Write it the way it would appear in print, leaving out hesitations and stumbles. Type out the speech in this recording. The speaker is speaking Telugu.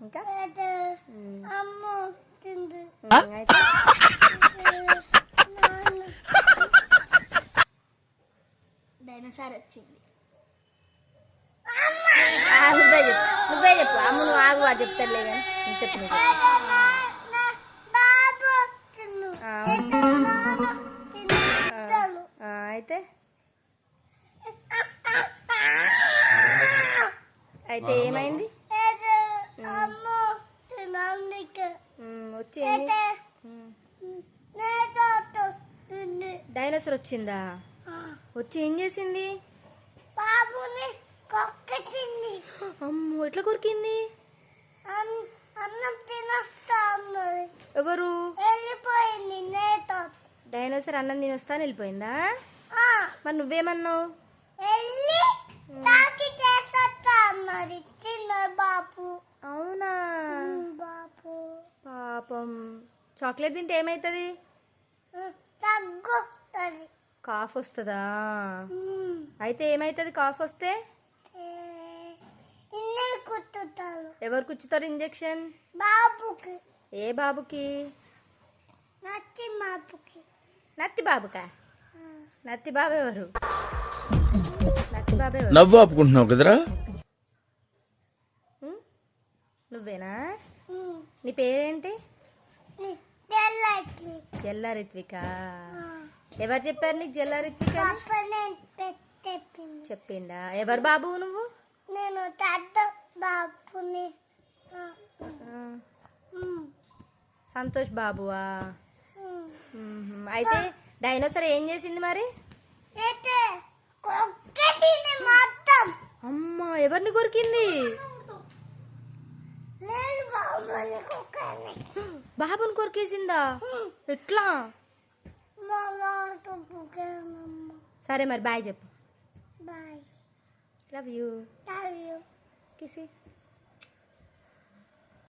ఇంకా డైనోసార్ వచ్చింది. నువ్వే చెప్పు అమ్మ, నువ్వు ఆగు అది చెప్తాడులే కానీ నువ్వు చెప్పు. అయితే అయితే ఏమైంది? వచ్చి డైనోసార్ వచ్చిందా? వచ్చి ఏం చేసింది? అమ్మో, ఎట్లా కొరికింది? ఎవరు? డైనోసార్ అన్నం తినొస్తా వెళ్ళిపోయిందా? మరి నువ్వేమన్నావు? అవునా? పాపం. చాక్లెట్ తింటే ఏమవుతుంది? కాఫ్ వస్తుందా? అయితే ఏమవుతుంది కాఫ్ వస్తే? ఎవరు కూర్చుతారు ఇంజెక్షన్? బాబుకి. ఏ బాబుకి? నత్తి బాబుకా? నత్తి బాబు ఎవరు? నత్తి బాబు ఎవరు? నవ్వు ఆపుకుంటున్నావు కదరా? నువ్వేనా? నీ పేరేంటి? జల్లా రిత్విక. ఎవరు చెప్పారు నీకు జల్లా రిత్విక? చెప్పిందా? ఎవరు బాబు నువ్వు? నేను బాబుని. సంతోష్ బాబువా? అయితే డైనోసార్ ఏం చేసింది మరి? అమ్మా, ఎవరిని కొరికింది? బాబుని కొరికేసిందా? ఎట్లా? సరే మరి బాయ్ చెప్పు. Bye. Love you. Love you. కిసి.